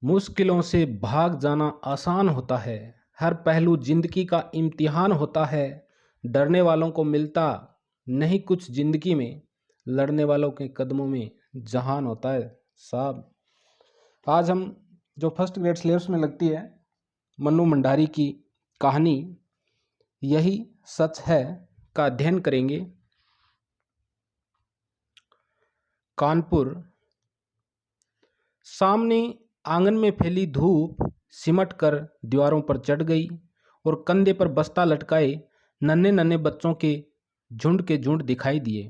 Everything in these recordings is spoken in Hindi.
मुश्किलों से भाग जाना आसान होता है। हर पहलू जिंदगी का इम्तिहान होता है। डरने वालों को मिलता नहीं कुछ जिंदगी में, लड़ने वालों के कदमों में जहान होता है। साहब, आज हम जो फर्स्ट ग्रेड सिलेबस में लगती है मन्नू मंडारी की कहानी यही सच है का अध्ययन करेंगे। कानपुर। सामने आंगन में फैली धूप सिमट कर दीवारों पर चढ़ गई और कंधे पर बस्ता लटकाए नन्हे नन्हे बच्चों के झुंड दिखाई दिए।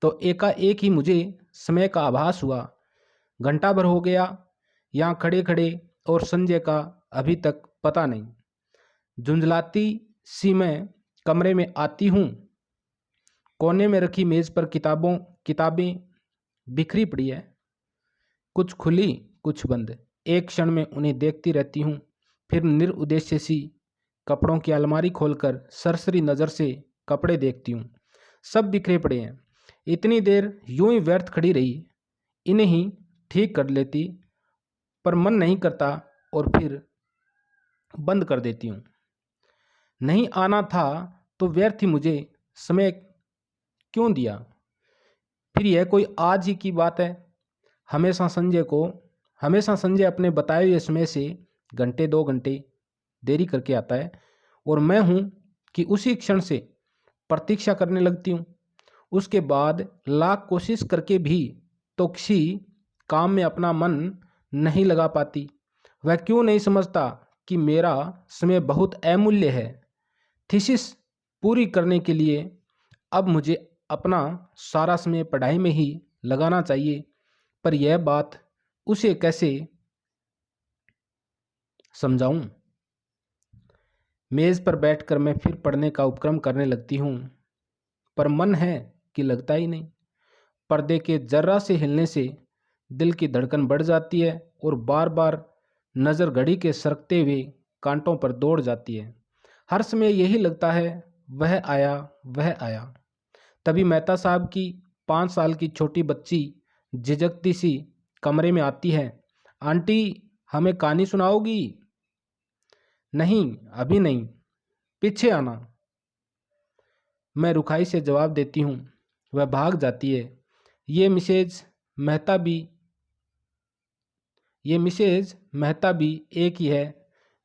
तो एकाएक ही मुझे समय का आभास हुआ। घंटा भर हो गया यहाँ खड़े खड़े और संजय का अभी तक पता नहीं। झुंझलाती सी मैं कमरे में आती हूँ। कोने में रखी मेज पर किताबें बिखरी पड़ी है, कुछ खुली कुछ बंद। एक क्षण में उन्हें देखती रहती हूँ, फिर निरुद्देश्य सी कपड़ों की अलमारी खोलकर सरसरी नज़र से कपड़े देखती हूँ। सब बिखरे पड़े हैं। इतनी देर यूं ही व्यर्थ खड़ी रही, इन्हें ही ठीक कर लेती, पर मन नहीं करता और फिर बंद कर देती हूँ। नहीं आना था तो व्यर्थ ही मुझे समय क्यों दिया। फिर यह कोई आज ही की बात है। हमेशा संजय अपने बताए हुए समय से घंटे 2 घंटे देरी करके आता है और मैं हूँ कि उसी क्षण से प्रतीक्षा करने लगती हूँ। उसके बाद लाख कोशिश करके भी तो किसी काम में अपना मन नहीं लगा पाती। वह क्यों नहीं समझता कि मेरा समय बहुत अमूल्य है। थीसिस पूरी करने के लिए अब मुझे अपना सारा समय पढ़ाई में ही लगाना चाहिए, पर यह बात उसे कैसे समझाऊं। मेज पर बैठकर मैं फिर पढ़ने का उपक्रम करने लगती हूँ, पर मन है कि लगता ही नहीं। पर्दे के जर्रा से हिलने से दिल की धड़कन बढ़ जाती है और बार बार नज़र घड़ी के सरकते हुए कांटों पर दौड़ जाती है। हर समय यही लगता है, वह आया वह आया। तभी मेहता साहब की 5 साल की छोटी बच्ची झिझकती सी कमरे में आती है। आंटी, हमें कहानी सुनाओगी? नहीं, अभी नहीं, पीछे आना। मैं रुखाई से जवाब देती हूँ। वह भाग जाती है। ये मिसेज मेहता भी एक ही है।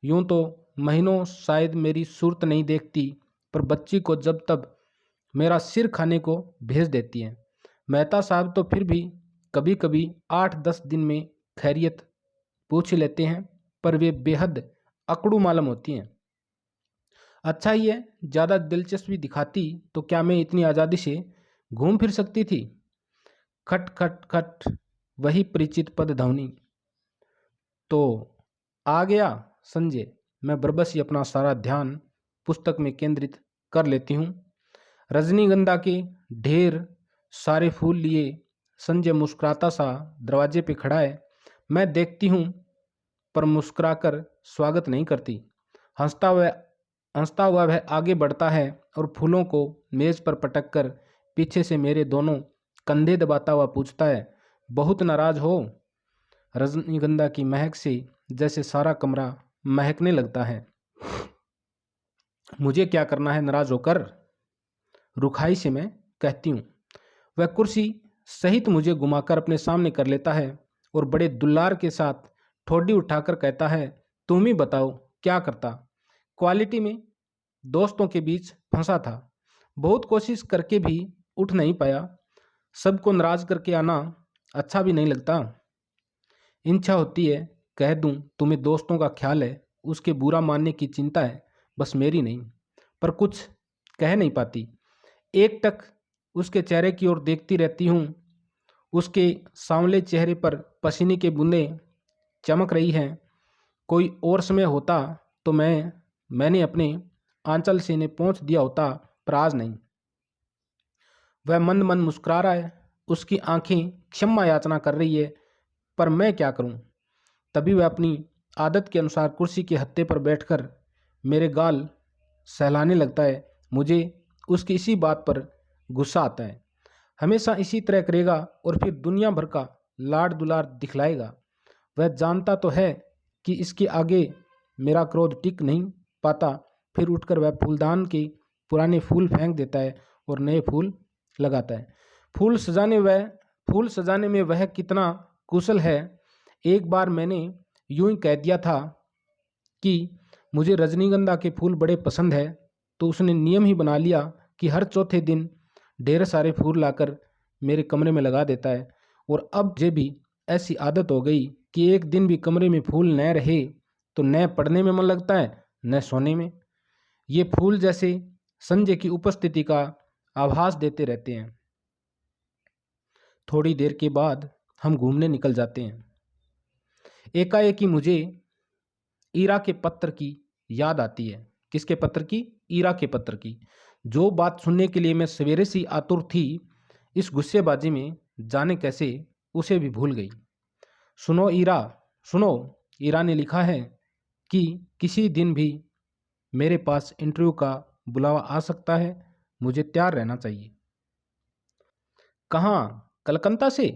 यूं तो महीनों शायद मेरी सूरत नहीं देखती, पर बच्ची को जब तब मेरा सिर खाने को भेज देती हैं। मेहता साहब तो फिर भी कभी कभी 8-10 दिन में खैरियत पूछ लेते हैं, पर वे बेहद अकड़ू मालूम होती हैं। अच्छा ही है, ज़्यादा दिलचस्पी दिखाती तो क्या मैं इतनी आज़ादी से घूम फिर सकती थी। खट खट खट, वही परिचित पद ध्वनि। तो आ गया संजय। मैं बरबस ही अपना सारा ध्यान पुस्तक में केंद्रित कर लेती हूँ। रजनीगंधा के ढेर सारे फूल लिए संजय मुस्कुराता सा दरवाजे पे खड़ा है। मैं देखती हूँ, पर मुस्कुराकर स्वागत नहीं करती। हंसता हुआ वह आगे बढ़ता है और फूलों को मेज पर पटक कर पीछे से मेरे दोनों कंधे दबाता हुआ पूछता है, बहुत नाराज हो? रजनीगंधा की महक से जैसे सारा कमरा महकने लगता है। मुझे क्या करना है नाराज होकर? रुखाई से मैं कहती हूँ। वह कुर्सी सहित मुझे घुमाकर अपने सामने कर लेता है और बड़े दुलार के साथ ठोडी उठाकर कहता है, तुम ही बताओ क्या करता। क्वालिटी में दोस्तों के बीच फंसा था। बहुत कोशिश करके भी उठ नहीं पाया। सबको नाराज करके आना अच्छा भी नहीं लगता। इच्छा होती है कह दूं तुम्हें दोस्तों का ख्याल है, उसके बुरा मानने की चिंता है, बस मेरी नहीं। पर कुछ कह नहीं पाती। एकटक उसके चेहरे की ओर देखती रहती हूँ। उसके सांवले चेहरे पर पसीने की बूंदें चमक रही हैं। कोई और समय होता तो मैंने अपने आंचल से इन्हें पहुँच दिया होता, पर आज नहीं। वह मंद मंद मुस्कुरा रहा है। उसकी आंखें क्षमा याचना कर रही है, पर मैं क्या करूं। तभी वह अपनी आदत के अनुसार कुर्सी के हत्थे पर बैठकर मेरे गाल सहलाने लगता है। मुझे उसकी इसी बात पर गुस्सा आता है। हमेशा इसी तरह करेगा और फिर दुनिया भर का लाड दुलार दिखलाएगा। वह जानता तो है कि इसके आगे मेरा क्रोध टिक नहीं पाता। फिर उठकर वह फूलदान के पुराने फूल फेंक देता है और नए फूल लगाता है। फूल सजाने में वह कितना कुशल है। एक बार मैंने यूं ही कह दिया था कि मुझे रजनीगंधा के फूल बड़े पसंद है, तो उसने नियम ही बना लिया कि हर चौथे दिन ढेर सारे फूल लाकर मेरे कमरे में लगा देता है। और अब मुझे भी ऐसी आदत हो गई कि एक दिन भी कमरे में फूल न रहे तो न पढ़ने में मन लगता है न सोने में। ये फूल जैसे संजय की उपस्थिति का आभास देते रहते हैं। थोड़ी देर के बाद हम घूमने निकल जाते हैं। एकाएकी मुझे ईरा के पत्र की याद आती है। किसके पत्र की? ईरा के पत्र की। जो बात सुनने के लिए मैं सवेरे से आतुर थी, इस गुस्सेबाजी में जाने कैसे उसे भी भूल गई। सुनो ईरा, सुनो, ईरा ने लिखा है कि किसी दिन भी मेरे पास इंटरव्यू का बुलावा आ सकता है, मुझे तैयार रहना चाहिए। कहाँ? कलकत्ता से?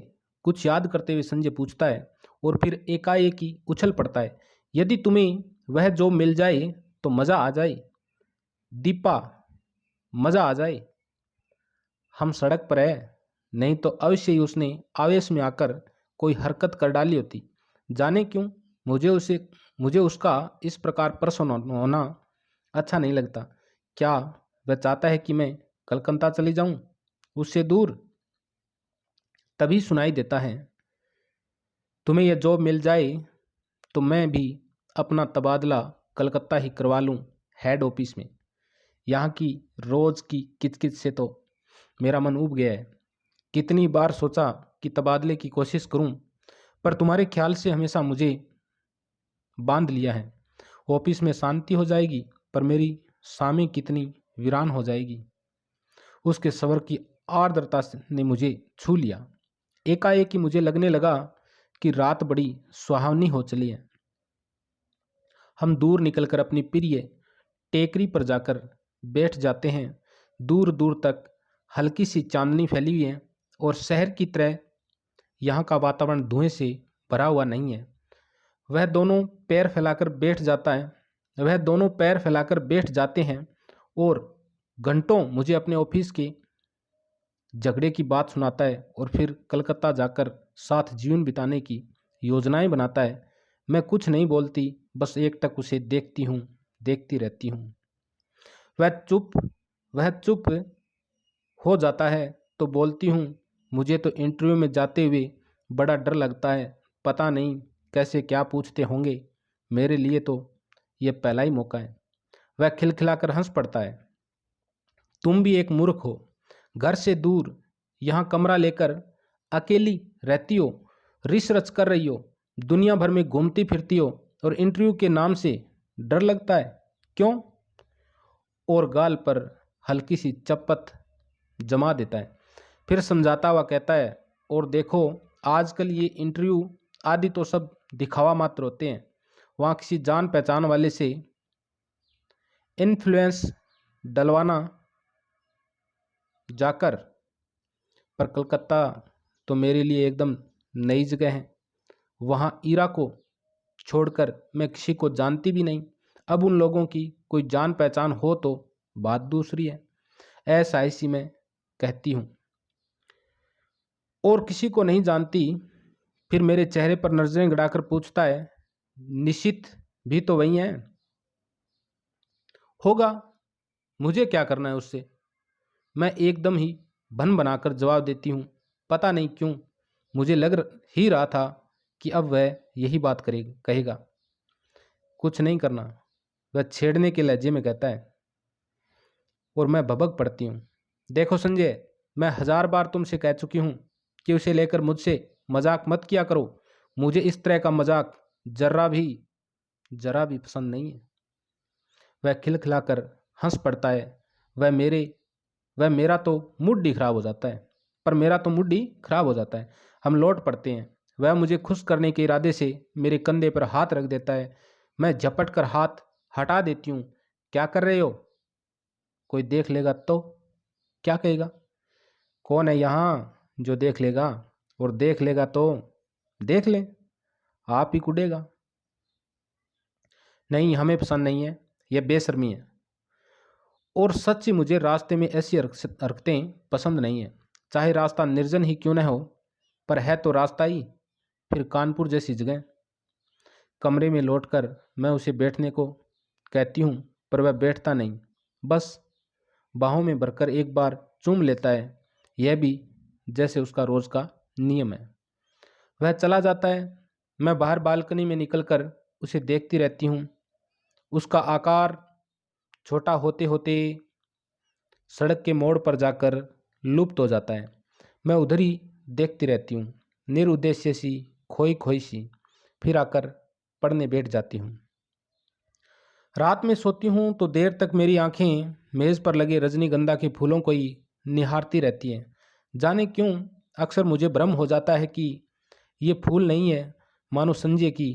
कुछ याद करते हुए संजय पूछता है और फिर एकाएक ही उछल पड़ता है। यदि तुम्हें वह जॉब मिल जाए तो मज़ा आ जाए दीपा, मज़ा आ जाए। हम सड़क पर है, नहीं तो अवश्य ही उसने आवेश में आकर कोई हरकत कर डाली होती। जाने क्यों मुझे उसका इस प्रकार प्रसन्न होना अच्छा नहीं लगता। क्या वह चाहता है कि मैं कलकत्ता चली जाऊं, उससे दूर? तभी सुनाई देता है, तुम्हें यह जॉब मिल जाए तो मैं भी अपना तबादला कलकत्ता ही करवा लूं, हेड ऑफिस में। यहाँ की रोज़ की किचकिच से तो मेरा मन उब गया है। कितनी बार सोचा कि तबादले की कोशिश करूं, पर तुम्हारे ख्याल से हमेशा मुझे बांध लिया है। ऑफिस में शांति हो जाएगी, पर मेरी सामी कितनी वीरान हो जाएगी। उसके स्वर की आर्द्रता ने मुझे छू लिया। एकाएक ही मुझे लगने लगा कि रात बड़ी सुहावनी हो चली है। हम दूर निकलकर अपनी प्रिय टेकरी पर जाकर बैठ जाते हैं। दूर दूर तक हल्की सी चांदनी फैली हुई है और शहर की तरह यहाँ का वातावरण धुएं से भरा हुआ नहीं है। वह दोनों पैर फैलाकर बैठ जाते हैं और घंटों मुझे अपने ऑफिस के झगड़े की बात सुनाता है और फिर कलकत्ता जाकर साथ जीवन बिताने की योजनाएं बनाता है। मैं कुछ नहीं बोलती, बस एकटक उसे देखती रहती हूँ। वह चुप हो जाता है तो बोलती हूँ, मुझे तो इंटरव्यू में जाते हुए बड़ा डर लगता है। पता नहीं कैसे क्या पूछते होंगे। मेरे लिए तो यह पहला ही मौका है। वह खिलखिलाकर हंस पड़ता है। तुम भी एक मूर्ख हो। घर से दूर यहाँ कमरा लेकर अकेली रहती हो, रिसर्च कर रही हो, दुनिया भर में घूमती फिरती हो और इंटरव्यू के नाम से डर लगता है। क्यों? और गाल पर हल्की सी चपत जमा देता है। फिर समझाता हुआ कहता है, और देखो, आजकल ये इंटरव्यू आदि तो सब दिखावा मात्र होते हैं। वहाँ किसी जान पहचान वाले से इन्फ्लुएंस डलवाना जाकर, पर कलकत्ता तो मेरे लिए एकदम नई जगह है। वहाँ ईरा को छोड़कर मैं किसी को जानती भी नहीं। अब उन लोगों की कोई जान पहचान हो तो बात दूसरी है। ऐसा इसी में कहती हूँ, और किसी को नहीं जानती। फिर मेरे चेहरे पर नजरें गड़ाकर पूछता है, निश्चित भी तो वही है? होगा, मुझे क्या करना है उससे? मैं एकदम ही भन बनाकर जवाब देती हूँ। पता नहीं क्यों मुझे ही रहा था कि अब वह यही बात कहेगा। कुछ नहीं करना, वह छेड़ने के लहजे में कहता है, और मैं भबक पड़ती हूँ। देखो संजय, मैं 1000 बार तुमसे कह चुकी हूँ कि उसे लेकर मुझसे मजाक मत किया करो। मुझे इस तरह का मजाक जरा भी पसंद नहीं है। वह खिलखिलाकर हंस पड़ता है। वह मेरा तो मूड ही खराब हो जाता है। हम लौट पड़ते हैं। वह मुझे खुश करने के इरादे से मेरे कंधे पर हाथ रख देता है। मैं झपट कर हाथ हटा देती हूँ। क्या कर रहे हो? कोई देख लेगा तो क्या कहेगा? कौन है यहाँ जो देख लेगा? और देख लेगा तो देख ले, आप ही कूदेगा। नहीं, हमें पसंद नहीं है, यह बेशर्मी है। और सच ही मुझे रास्ते में ऐसी हरकतें पसंद नहीं है, चाहे रास्ता निर्जन ही क्यों न हो, पर है तो रास्ता ही। फिर कानपुर जैसी जगह। कमरे में लौटकर मैं उसे बैठने को कहती हूँ, पर वह बैठता नहीं, बस बाहों में भरकर एक बार चूम लेता है, यह भी जैसे उसका रोज का नियम है। वह चला जाता है। मैं बाहर बालकनी में निकलकर उसे देखती रहती हूँ। उसका आकार छोटा होते होते सड़क के मोड़ पर जाकर लुप्त हो जाता है। मैं उधर ही देखती रहती हूँ, निरुद्देश्य सी, खोई खोई सी। फिर आकर पढ़ने बैठ जाती हूँ। रात में सोती हूँ तो देर तक मेरी आंखें मेज़ पर लगे रजनीगंधा के फूलों को ही निहारती रहती हैं। जाने क्यों अक्सर मुझे भ्रम हो जाता है कि ये फूल नहीं है, मानो संजय की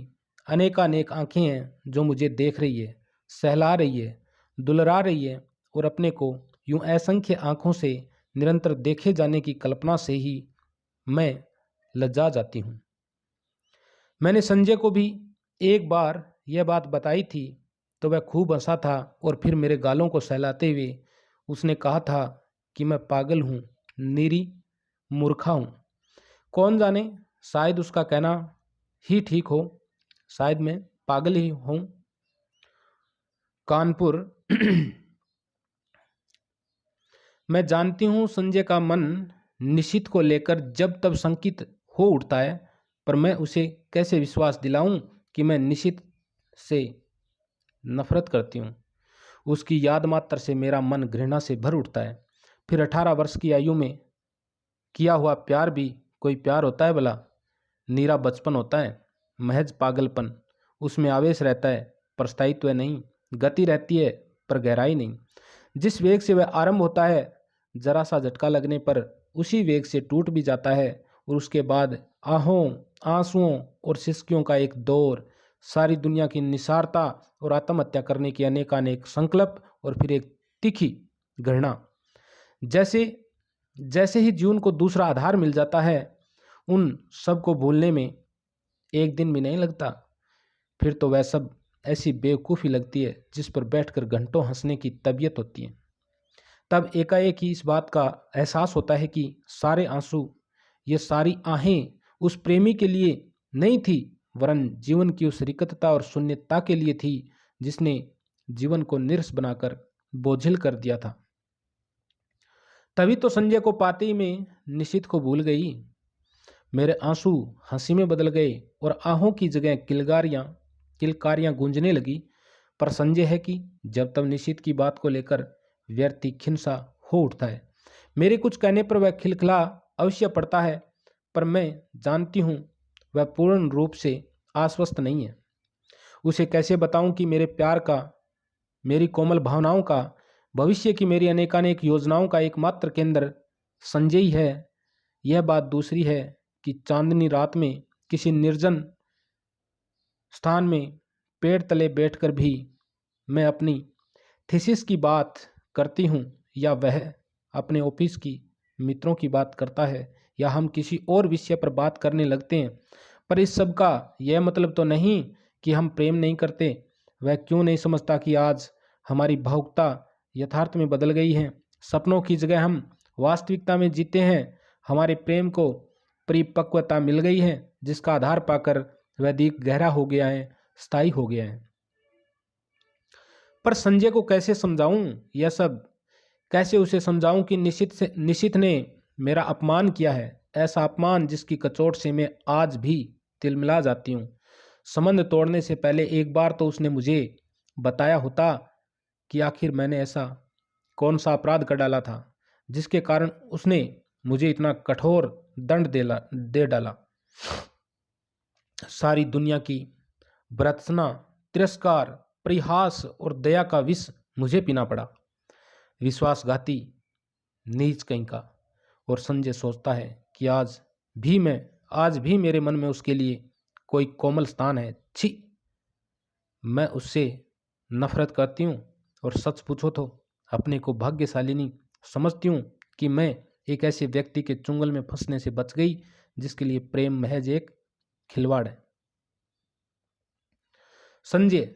अनेकानेक आंखें हैं जो मुझे देख रही है, सहला रही है, दुलरा रही है, और अपने को यूं असंख्य आंखों से निरंतर देखे जाने की कल्पना से ही मैं लज्जा जाती हूँ। मैंने संजय को भी एक बार यह बात बताई थी तो वह खूब हंसा था, और फिर मेरे गालों को सहलाते हुए उसने कहा था कि मैं पागल हूँ, निरी मूर्खा हूँ। कौन जाने, शायद उसका कहना ही ठीक हो, शायद मैं पागल ही हूँ। कानपुर। मैं जानती हूँ संजय का मन निशित को लेकर जब तब शंकित हो उठता है, पर मैं उसे कैसे विश्वास दिलाऊं कि मैं निशित से नफरत करती हूँ। उसकी याद मात्र से मेरा मन घृणा से भर उठता है। फिर 18 वर्ष की आयु में किया हुआ प्यार भी कोई प्यार होता है भला? नीरा बचपन होता है, महज पागलपन। उसमें आवेश रहता है पर स्थायित्व नहीं, गति रहती है पर गहराई नहीं। जिस वेग से वह आरंभ होता है, जरा सा झटका लगने पर उसी वेग से टूट भी जाता है, और उसके बाद आहों, आंसुओं और सिसकियों का एक दौर, सारी दुनिया की निसारता और आत्महत्या करने की अनेकानेक संकल्प, और फिर एक तीखी घृणा। जैसे जैसे ही जीवन को दूसरा आधार मिल जाता है, उन सब को भूलने में एक दिन भी नहीं लगता। फिर तो वह सब ऐसी बेवकूफ़ी लगती है जिस पर बैठकर घंटों हंसने की तबीयत होती है। तब एकाएक ही इस बात का एहसास होता है कि सारे आंसू, ये सारी आहें उस प्रेमी के लिए नहीं थी, वरन जीवन की उस रिक्तता और शून्यता के लिए थी जिसने जीवन को नीरस बनाकर बोझिल कर दिया था। तभी तो संजय को पाते ही मैं निशित को भूल गई। मेरे आंसू हंसी में बदल गए और आहों की जगह किलकारियां गूंजने लगी। पर संजय है कि जब तब निशित की बात को लेकर व्यर्थी खिनसा हो उठता है। मेरे कुछ कहने पर वह खिलखिला अवश्य पड़ता है, पर मैं जानती हूँ वह पूर्ण रूप से आश्वस्त नहीं है। उसे कैसे बताऊं कि मेरे प्यार का, मेरी कोमल भावनाओं का, भविष्य की मेरी अनेकानेक योजनाओं का एकमात्र केंद्र संजय ही है। यह बात दूसरी है कि चांदनी रात में किसी निर्जन स्थान में पेड़ तले बैठकर भी मैं अपनी थीसिस की बात करती हूँ, या वह अपने ऑफिस की मित्रों की बात करता है, या हम किसी और विषय पर बात करने लगते हैं। पर इस सब का यह मतलब तो नहीं कि हम प्रेम नहीं करते। वह क्यों नहीं समझता कि आज हमारी भावुकता यथार्थ में बदल गई है। सपनों की जगह हम वास्तविकता में जीते हैं। हमारे प्रेम को परिपक्वता मिल गई है, जिसका आधार पाकर वह अधिक गहरा हो गया है, स्थायी हो गया है। पर संजय को कैसे समझाऊं यह सब? कैसे उसे समझाऊं कि निशित ने मेरा अपमान किया है, ऐसा अपमान जिसकी कचोट से मैं आज भी तिलमिला जाती हूँ। संबंध तोड़ने से पहले एक बार तो उसने मुझे बताया होता कि आखिर मैंने ऐसा कौन सा अपराध कर डाला था जिसके कारण उसने मुझे इतना कठोर दंड दे डाला। सारी दुनिया की भर्त्सना, तिरस्कार, परिहास और दया का विष मुझे पीना पड़ा। विश्वासघाती नीच कहीं का। और संजय सोचता है कि आज भी मेरे मन में उसके लिए कोई कोमल स्थान है। छी, मैं उससे नफरत करती हूँ, और सच पूछो तो अपने को भाग्यशालिनी समझती हूँ कि मैं एक ऐसे व्यक्ति के चुंगल में फंसने से बच गई जिसके लिए प्रेम महज एक खिलवाड़ है। संजय,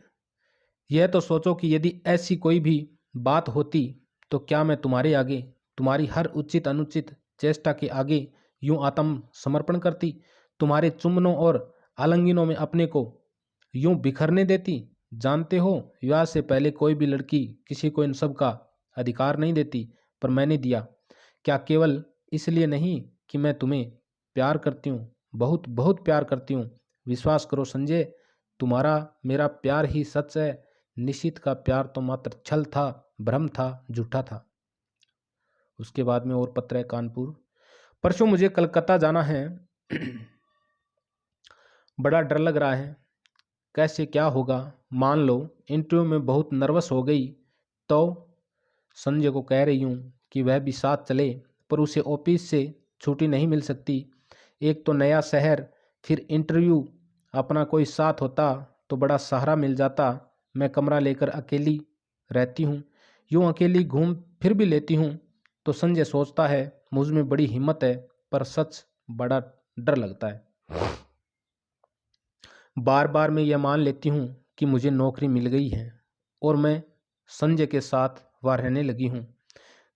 यह तो सोचो कि यदि ऐसी कोई भी बात होती तो क्या मैं तुम्हारे आगे, तुम्हारी हर उचित अनुचित चेष्टा के आगे यूं आत्म समर्पण करती, तुम्हारे चुम्बनों और आलिंगनों में अपने को यूं बिखरने देती? जानते हो, विवाह से पहले कोई भी लड़की किसी को इन सब का अधिकार नहीं देती, पर मैंने दिया। क्या केवल इसलिए नहीं कि मैं तुम्हें प्यार करती हूँ, बहुत बहुत प्यार करती हूँ। विश्वास करो संजय, तुम्हारा मेरा प्यार ही सच है। निशित का प्यार तो मात्र छल था, भ्रम था, झूठा था। उसके बाद में और पत्र है कानपुर। परसों मुझे कलकत्ता जाना है। बड़ा डर लग रहा है, कैसे क्या होगा। मान लो इंटरव्यू में बहुत नर्वस हो गई तो? संजय को कह रही हूँ कि वह भी साथ चले, पर उसे ऑफिस से छुट्टी नहीं मिल सकती। एक तो नया शहर, फिर इंटरव्यू। अपना कोई साथ होता तो बड़ा सहारा मिल जाता। मैं कमरा लेकर अकेली रहती हूँ, यूँ अकेली घूम फिर भी लेती हूँ। तो संजय सोचता है मुझ में बड़ी हिम्मत है, पर सच बड़ा डर लगता है। बार बार मैं यह मान लेती हूँ कि मुझे नौकरी मिल गई है और मैं संजय के साथ वहाँ रहने लगी हूँ।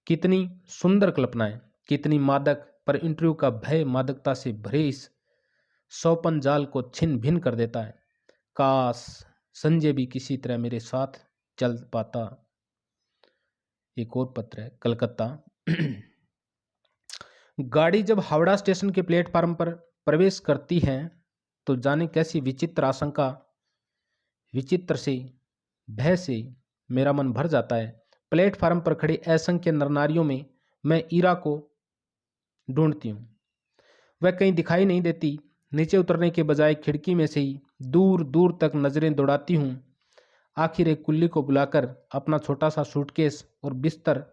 कितनी सुंदर कल्पनाएं, कितनी मादक, पर इंटरव्यू का भय मादकता से भरे इस सौपन जाल को छिन्न भिन्न कर देता है। काश संजय भी किसी तरह मेरे साथ चल पाता। एक और पत्र है कलकत्ता। गाड़ी जब हावड़ा स्टेशन के प्लेटफार्म पर प्रवेश करती है तो जाने कैसी विचित्र आशंका, विचित्र से भय से मेरा मन भर जाता है। प्लेटफार्म पर खड़े असंख्य नरनारियों में मैं ईरा को ढूंढती हूँ, वह कहीं दिखाई नहीं देती। नीचे उतरने के बजाय खिड़की में से ही दूर दूर तक नजरें दौड़ाती हूँ। आखिर एक कुल्ली को बुलाकर अपना छोटा सा सूटकेस और बिस्तर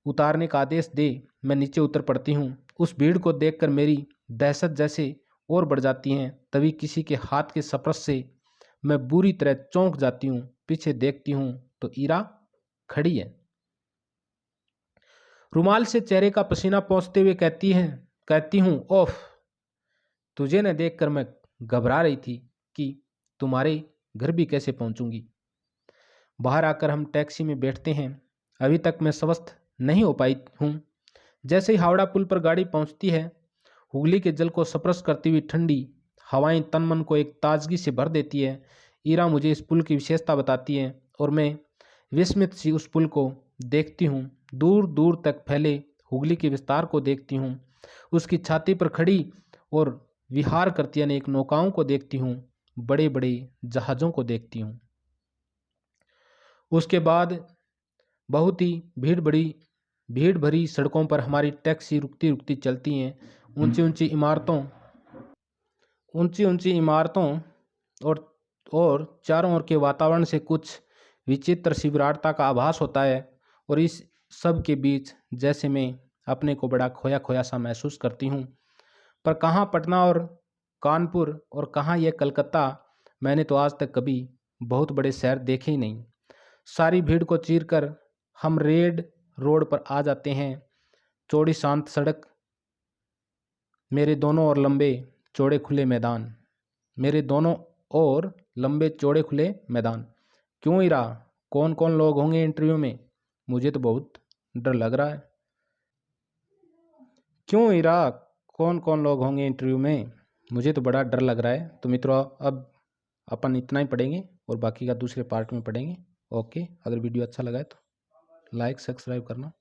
उतारने का आदेश दे मैं नीचे उतर पड़ती हूँ। उस भीड़ को देखकर मेरी दहशत जैसे और बढ़ जाती है। तभी किसी के हाथ के स्पर्श से मैं बुरी तरह चौंक जाती हूँ। पीछे देखती हूँ तो ईरा खड़ी है, रुमाल से चेहरे का पसीना पोंछते हुए कहती हूँ, ओफ, तुझे न देखकर मैं घबरा रही थी कि तुम्हारे घर भी कैसे पहुंचूंगी। बाहर आकर हम टैक्सी में बैठते हैं। अभी तक मैं स्वस्थ नहीं हो पाई हूँ। जैसे ही हावड़ा पुल पर गाड़ी पहुंचती है, हुगली के जल को स्पर्श करती हुई ठंडी हवाएं तन मन को एक ताजगी से भर देती है। ईरा मुझे इस पुल की विशेषता बताती है और मैं विस्मित सी उस पुल को देखती हूँ। दूर दूर तक फैले हुगली के विस्तार को देखती हूँ। उसकी छाती पर खड़ी और विहार करती अनेक नौकाओं को देखती हूँ, बड़े बड़े जहाज़ों को देखती हूँ। उसके बाद बहुत ही भीड़ भरी सड़कों पर हमारी टैक्सी रुकती रुकती चलती हैं। ऊंची ऊंची इमारतों और चारों ओर के वातावरण से कुछ विचित्र सी विराटता का आभास होता है। और इस सब के बीच जैसे मैं अपने को बड़ा खोया खोया सा महसूस करती हूँ। पर कहाँ पटना और कानपुर और कहाँ यह कलकत्ता, मैंने तो आज तक कभी बहुत बड़े शहर देखे ही नहीं। सारी भीड़ को चीरकर हम रेड रोड पर आ जाते हैं। चौड़ी शांत सड़क, मेरे दोनों ओर लंबे चौड़े खुले मैदान, मेरे दोनों ओर लंबे चौड़े खुले मैदान। क्यों ईरा, कौन कौन लोग होंगे इंटरव्यू में? मुझे तो बहुत डर लग रहा है। क्यों ईरा, कौन कौन लोग होंगे इंटरव्यू में? मुझे तो बड़ा डर लग रहा है। तो मित्रों, अब अपन इतना ही पढ़ेंगे और बाकी का दूसरे पार्ट में पढ़ेंगे। ओके, अगर वीडियो अच्छा लगा है तो लाइक सब्सक्राइब करना।